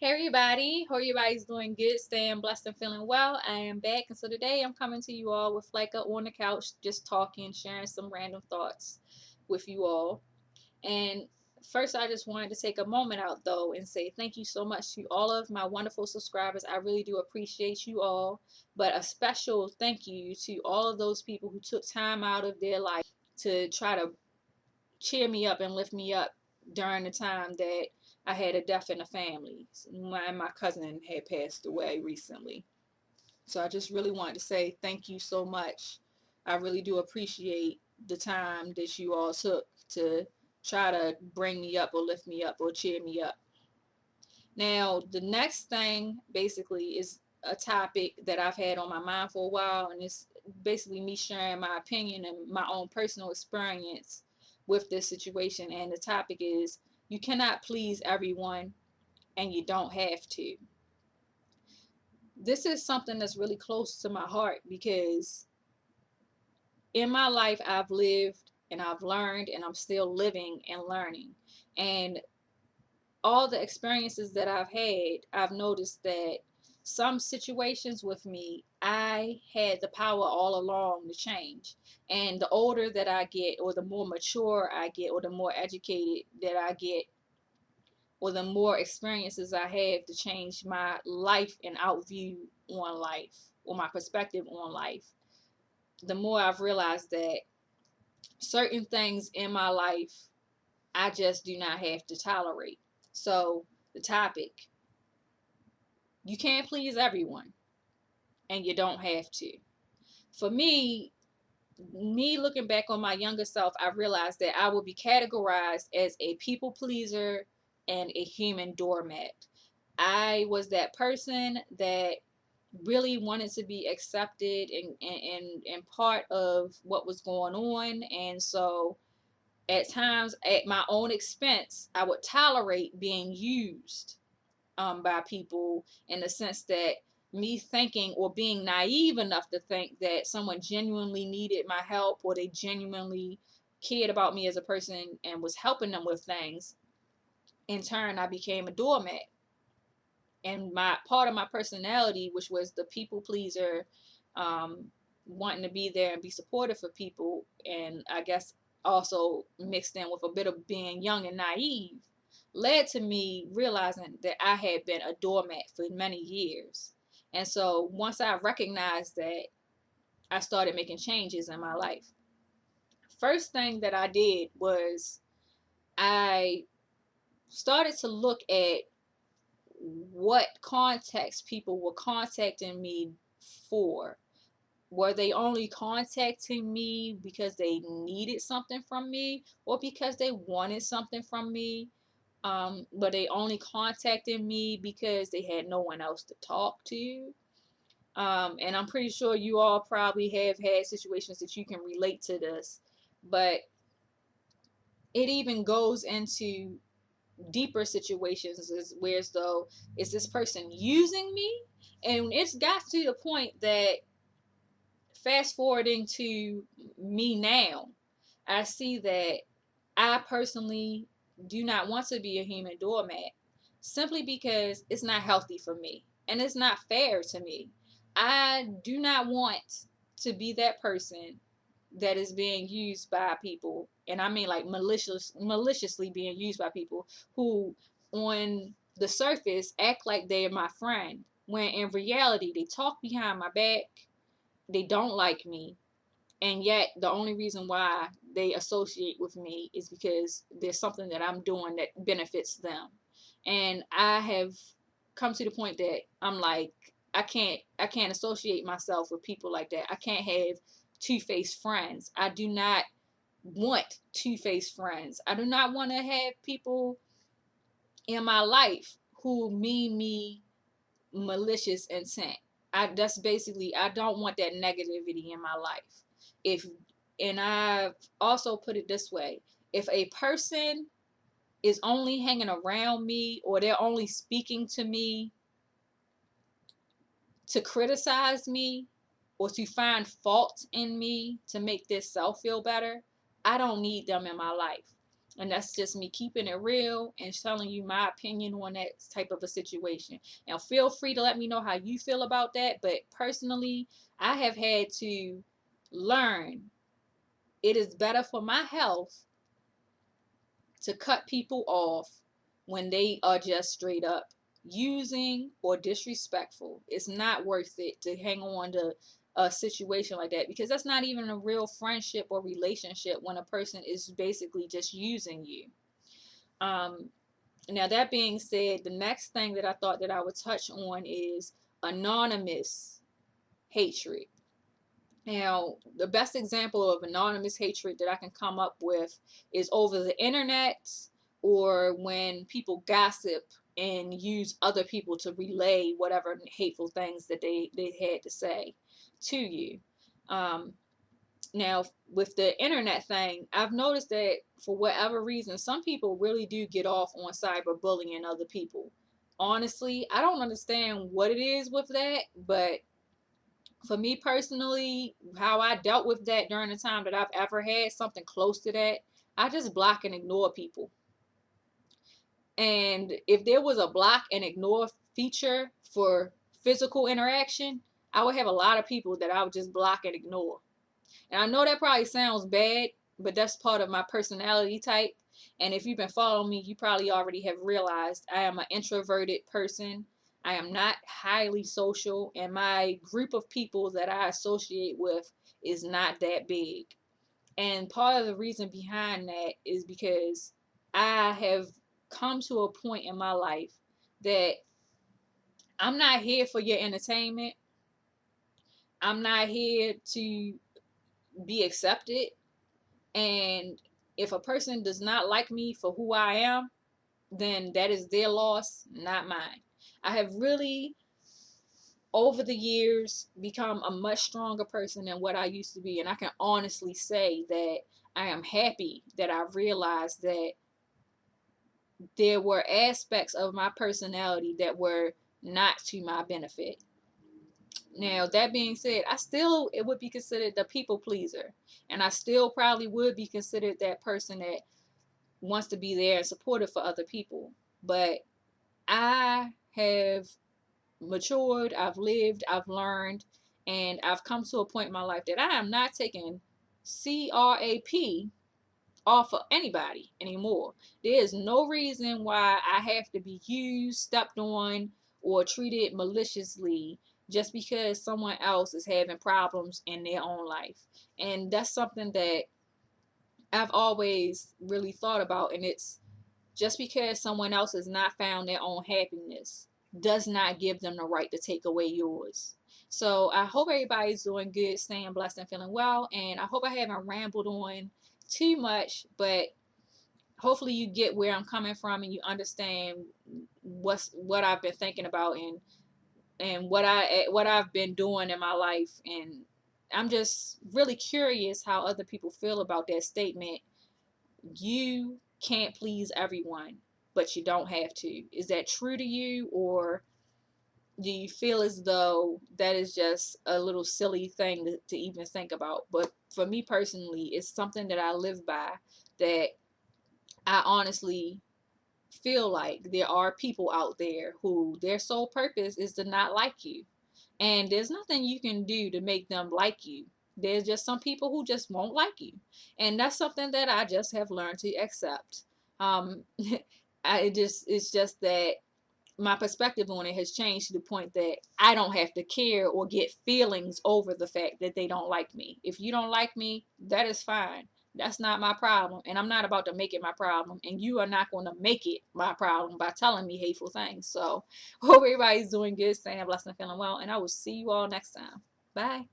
Hey everybody, hope everybody's doing good, staying blessed and feeling well. I am back, and so today I'm coming to you all with like a on the couch, just talking, sharing some random thoughts with you all. And first, I just wanted to take a moment out though and say thank you so much to all of my wonderful subscribers. I really do appreciate you all, but a special thank you to all of those people who took time out of their life to try to cheer me up and lift me up during the time that I had a death in the family. My cousin had passed away recently. So I just really wanted to say thank you so much. I really do appreciate the time that you all took to try to bring me up or lift me up or cheer me up. Now, the next thing basically is a topic that I've had on my mind for a while, and it's basically me sharing my opinion and my own personal experience with this situation. And the topic is you cannot please everyone, and you don't have to. This is something that's really close to my heart because in my life, I've lived and I've learned, and I'm still living and learning. And all the experiences that I've had, I've noticed that some situations with me, I had the power all along to change. And the older that I get, or the more mature I get, or the more educated that I get, or the more experiences I have to change my life and outview on life, or my perspective on life, the more I've realized that certain things in my life I just do not have to tolerate. So, the topic, you can't please everyone, and you don't have to. For me looking back on my younger self, I realized that I would be categorized as a people pleaser and a human doormat. I was that person that really wanted to be accepted and part of what was going on. And so at times, at my own expense, I would tolerate being used by people, in the sense that me thinking or being naive enough to think that someone genuinely needed my help, or they genuinely cared about me as a person and was helping them with things. In turn, I became a doormat. And my part of my personality, which was the people pleaser, um, wanting to be there and be supportive for people, and I guess also mixed in with a bit of being young and naive, led to me realizing that I had been a doormat for many years. And so once I recognized that, I started making changes in my life. First thing that I did was I started to look at what context people were contacting me for. Were they only contacting me because they needed something from me, or because they wanted something from me? Were they only contacting me because they had no one else to talk to? And I'm pretty sure you all probably have had situations that you can relate to this, but it even goes into deeper situations, is where as though, is this person using me? And it's got to the point that, fast forwarding to me now, I see that I personally do not want to be a human doormat, simply because it's not healthy for me and it's not fair to me. I do not want to be that person that is being used by people, and I mean like maliciously being used by people who on the surface act like they're my friend, when in reality they talk behind my back, they don't like me, and yet the only reason why they associate with me is because there's something that I'm doing that benefits them. And I have come to the point that I'm like, I can't associate myself with people like that. I can't have two-faced friends. I do not want two-faced friends. I do not want to have people in my life who mean me malicious intent. That's basically, I don't want that negativity in my life. If And I've also put it this way: if a person is only hanging around me, or they're only speaking to me to criticize me, or to find fault in me to make their self feel better, I don't need them in my life. And that's just me keeping it real and telling you my opinion on that type of a situation. Now, feel free to let me know how you feel about that. But personally, I have had to learn it is better for my health to cut people off when they are just straight up using or disrespectful. It's not worth it to hang on to a situation like that, because that's not even a real friendship or relationship when a person is basically just using you. Um, Now, that being said, the next thing that I thought that I would touch on is anonymous hatred. Now, the best example of anonymous hatred that I can come up with is over the internet, or when people gossip and use other people to relay whatever hateful things that they had to say to you. Um, Now, with the internet thing, I've noticed that for whatever reason, some people really do get off on cyberbullying other people. Honestly, I don't understand what it is with that, but for me personally, how I dealt with that during the time that I've ever had something close to that, I just block and ignore people. And if there was a block and ignore feature for physical interaction, I would have a lot of people that I would just block and ignore. And I know that probably sounds bad, but that's part of my personality type. And if you've been following me, you probably already have realized I am an introverted person. I am not highly social, and my group of people that I associate with is not that big. And part of the reason behind that is because I have come to a point in my life that I'm not here for your entertainment. I'm not here to be accepted. And if a person does not like me for who I am, then that is their loss, not mine. I have really, over the years, become a much stronger person than what I used to be. And I can honestly say that I am happy that I realized that there were aspects of my personality that were not to my benefit. Now, that being said, I still it would be considered the people pleaser. And I still probably would be considered that person that wants to be there and supportive for other people. But I have matured, I've lived, I've learned, and I've come to a point in my life that I am not taking CRAP off of anybody anymore. There is no reason why I have to be used, stepped on, or treated maliciously just because someone else is having problems in their own life. And that's something that I've always really thought about, and it's just because someone else has not found their own happiness does not give them the right to take away yours. So I hope everybody's doing good, staying blessed, and feeling well. And I hope I haven't rambled on too much, but hopefully you get where I'm coming from and you understand what I've been thinking about, and what I've been doing in my life. And I'm just really curious how other people feel about that statement. You can't please everyone, but you don't have to. Is that true to you, or do you feel as though that is just a little silly thing to even think about? But for me personally, it's something that I live by, that I honestly feel like there are people out there who their sole purpose is to not like you. And there's nothing you can do to make them like you. There's just some people who just won't like you. And that's something that I just have learned to accept. Um, it's just that my perspective on it has changed to the point that I don't have to care or get feelings over the fact that they don't like me. If you don't like me, that is fine. That's not my problem. And I'm not about to make it my problem. And you are not going to make it my problem by telling me hateful things. So, hope everybody's doing good, staying blessed, and feeling well. And I will see you all next time. Bye.